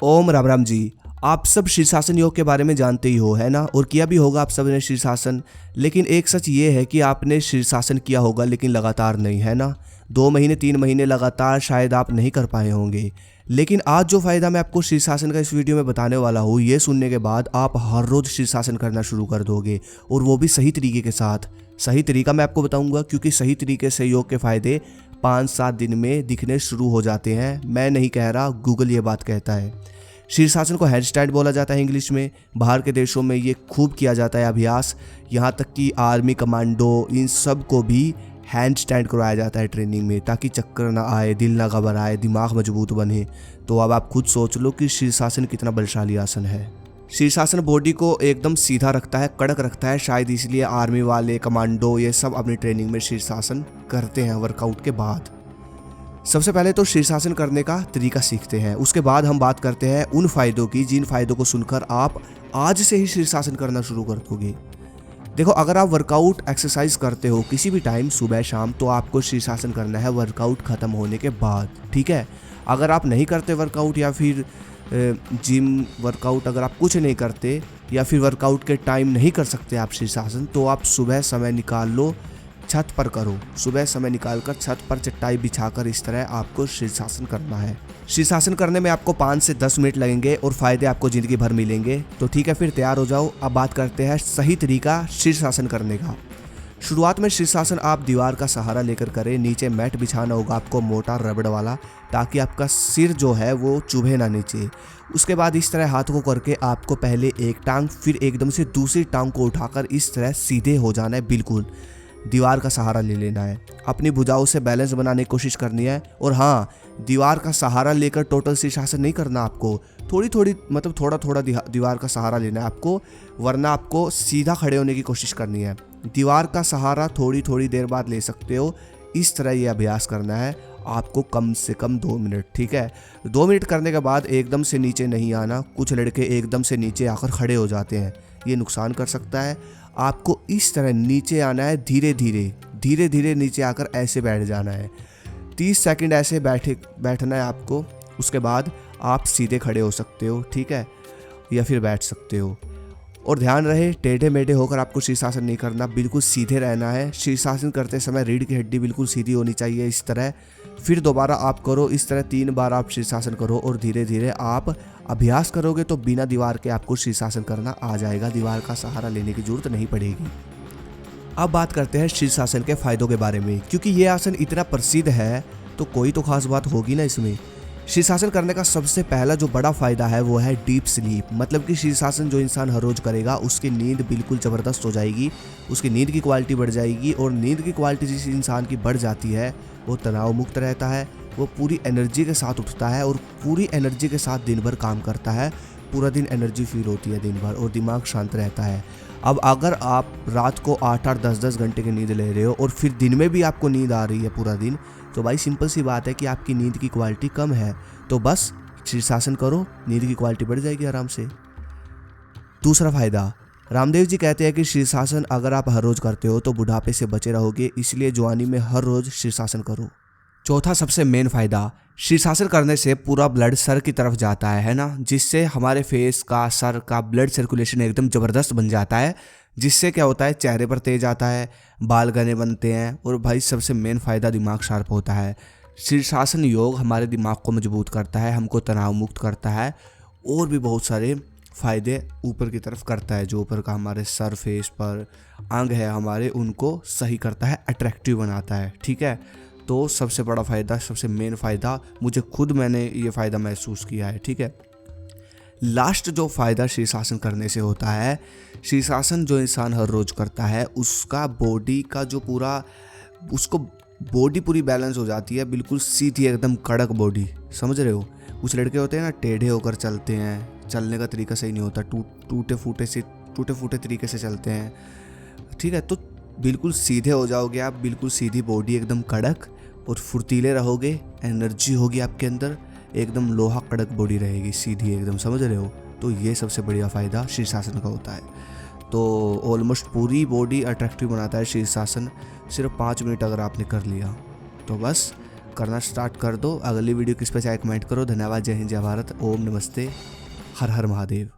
ओम राम राम जी। आप सब शीर्षासन योग के बारे में जानते ही हो, है ना? और किया भी होगा आप सब ने शीर्षासन। लेकिन एक सच ये है कि आपने शीर्षासन किया होगा लेकिन लगातार नहीं, है ना? 2 महीने 3 महीने लगातार शायद आप नहीं कर पाए होंगे। लेकिन आज जो फ़ायदा मैं आपको शीर्षासन का इस वीडियो में बताने वाला हूँ, ये सुनने के बाद आप हर रोज़ शीर्षासन करना शुरू कर दोगे, और वो भी सही तरीके के साथ। सही तरीका मैं आपको बताऊंगा, क्योंकि सही तरीके से योग के फ़ायदे 5-7 दिन में दिखने शुरू हो जाते हैं। मैं नहीं कह रहा, गूगल ये बात कहता है। शीर्षासन को हैंडस्टैंड बोला जाता है इंग्लिश में। बाहर के देशों में ये खूब किया जाता है अभ्यास। यहाँ तक कि आर्मी, कमांडो, इन सब को भी हैंड स्टैंड करवाया जाता है ट्रेनिंग में, ताकि चक्कर ना आए, दिल ना घबराए, दिमाग मजबूत बने। तो अब आप खुद सोच लो कि शीर्षासन कितना बलशाली आसन है। शीर्षासन बॉडी को एकदम सीधा रखता है, कड़क रखता है। शायद इसलिए आर्मी वाले, कमांडो, ये सब अपनी ट्रेनिंग में शीर्षासन करते हैं वर्कआउट के बाद। सबसे पहले तो शीर्षासन करने का तरीका सीखते हैं, उसके बाद हम बात करते हैं उन फायदों की जिन फायदों को सुनकर आप आज से ही शीर्षासन करना शुरू कर दोगे। देखो, अगर आप वर्कआउट एक्सरसाइज करते हो किसी भी टाइम, सुबह शाम, तो आपको शीर्षासन करना है वर्कआउट खत्म होने के बाद, ठीक है? अगर आप नहीं करते वर्कआउट, या फिर जिम वर्कआउट, अगर आप कुछ नहीं करते या फिर वर्कआउट के टाइम नहीं कर सकते आप शीर्षासन, तो आप सुबह समय निकाल लो, छत पर करो। सुबह समय निकालकर छत पर चटाई बिछाकर इस तरह आपको शीर्षासन करना है। शीर्षासन करने में आपको 5 से 10 मिनट लगेंगे और फायदे आपको जिंदगी भर मिलेंगे। तो ठीक है, फिर तैयार हो जाओ। अब बात करते हैं सही तरीका शीर्षासन करने का। शुरुआत में शीर्षासन आप दीवार का सहारा लेकर करें। नीचे मैट बिछाना होगा आपको, मोटा रबड़ वाला, ताकि आपका सिर जो है वो चुभे ना नीचे। उसके बाद इस तरह हाथ को करके आपको पहले एक टांग, फिर एकदम से दूसरी टांग को उठाकर इस तरह सीधे हो जाना है। बिल्कुल दीवार का सहारा ले लेना है। अपनी भुजाओं से बैलेंस बनाने की कोशिश करनी है। और हाँ, दीवार का सहारा लेकर टोटल शीर्षासन नहीं करना आपको। थोड़ी थोड़ी, मतलब थोड़ा थोड़ा दीवार का सहारा लेना है आपको, वरना आपको सीधा खड़े होने की कोशिश करनी है। दीवार का सहारा थोड़ी थोड़ी देर बाद ले सकते हो। इस तरह ये अभ्यास करना है आपको कम से कम 2 मिनट, ठीक है? 2 मिनट करने के बाद एकदम से नीचे नहीं आना। कुछ लड़के एकदम से नीचे आकर खड़े हो जाते हैं, ये नुकसान कर सकता है। आपको इस तरह नीचे आना है, धीरे धीरे नीचे आकर ऐसे बैठ जाना है। 30 सेकंड ऐसे बैठना है आपको। उसके बाद आप सीधे खड़े हो सकते हो, ठीक है, या फिर बैठ सकते हो। और ध्यान रहे, टेढ़े मेढ़े होकर आपको शीर्षासन नहीं करना, बिल्कुल सीधे रहना है। शीर्षासन करते समय रीढ़ की हड्डी बिल्कुल सीधी होनी चाहिए, इस तरह। फिर दोबारा आप करो, इस तरह 3 बार आप शीर्षासन करो, और धीरे धीरे आप अभ्यास करोगे तो बिना दीवार के आपको शीर्षासन करना आ जाएगा। दीवार का सहारा लेने की जरूरत नहीं पड़ेगी। अब बात करते हैं शीर्षासन के फायदों के बारे में। क्योंकि ये आसन इतना प्रसिद्ध है तो कोई तो खास बात होगी ना इसमें। शीर्षासन करने का सबसे पहला जो बड़ा फायदा है वो है डीप स्लीप। मतलब कि शीर्षासन जो इंसान हर रोज करेगा उसकी नींद बिल्कुल ज़बरदस्त हो जाएगी, उसकी नींद की क्वालिटी बढ़ जाएगी। और नींद की क्वालिटी जिस इंसान की बढ़ जाती है वो तनाव मुक्त रहता है, वो पूरी एनर्जी के साथ उठता है और पूरी एनर्जी के साथ दिन भर काम करता है। पूरा दिन एनर्जी फील होती है दिन भर, और दिमाग शांत रहता है। अब अगर आप रात को 8-8, 10-10 घंटे की नींद ले रहे हो और फिर दिन में भी आपको नींद आ रही है पूरा दिन, तो भाई सिंपल सी बात है कि आपकी नींद की क्वालिटी कम है। तो बस शीर्षासन करो, नींद की क्वालिटी बढ़ जाएगी आराम से। दूसरा फायदा, रामदेव जी कहते हैं कि शीर्षासन अगर आप हर रोज करते हो तो बुढ़ापे से बचे रहोगे, इसलिए जवानी में हर रोज शीर्षासन करो। चौथा सबसे मेन फायदा, शीर्षासन करने से पूरा ब्लड सर की तरफ जाता है ना, जिससे हमारे फेस का, सर का ब्लड सर्कुलेशन एकदम ज़बरदस्त बन जाता है। जिससे क्या होता है, चेहरे पर तेज आता है, बाल घने बनते हैं, और भाई सबसे मेन फ़ायदा, दिमाग शार्प होता है। शीर्षासन योग हमारे दिमाग को मजबूत करता है, हमको तनाव मुक्त करता है, और भी बहुत सारे फ़ायदे ऊपर की तरफ करता है। जो ऊपर का हमारे सर, फेस पर अंग है हमारे, उनको सही करता है, अट्रैक्टिव बनाता है, ठीक है? तो सबसे बड़ा फ़ायदा, सबसे मेन फ़ायदा, मैंने ये फ़ायदा महसूस किया है, ठीक है? लास्ट जो फ़ायदा शीर्षासन करने से होता है, शीर्षासन जो इंसान हर रोज़ करता है उसका बॉडी का जो पूरा, उसको बॉडी पूरी बैलेंस हो जाती है, बिल्कुल सीधी, एकदम कड़क बॉडी। समझ रहे हो? कुछ लड़के होते हैं ना, टेढ़े होकर चलते हैं, चलने का तरीका सही नहीं होता, टूटे फूटे तरीके से चलते हैं, ठीक है? तो बिल्कुल सीधे हो जाओगे आप, बिल्कुल सीधी बॉडी, एकदम कड़क, और फुर्तीले रहोगे, एनर्जी होगी आपके अंदर, एकदम लोहा कड़क बॉडी रहेगी, सीधी एकदम। समझ रहे हो? तो ये सबसे बढ़िया फ़ायदा शीर्षासन का होता है। तो ऑलमोस्ट पूरी बॉडी अट्रैक्टिव बनाता है शीर्षासन। सिर्फ 5 मिनट अगर आपने कर लिया तो बस करना स्टार्ट कर दो। अगली वीडियो किस पे चाहे कमेंट करो। धन्यवाद। जय हिंद, जय भारत, ओम नमस्ते, हर हर महादेव।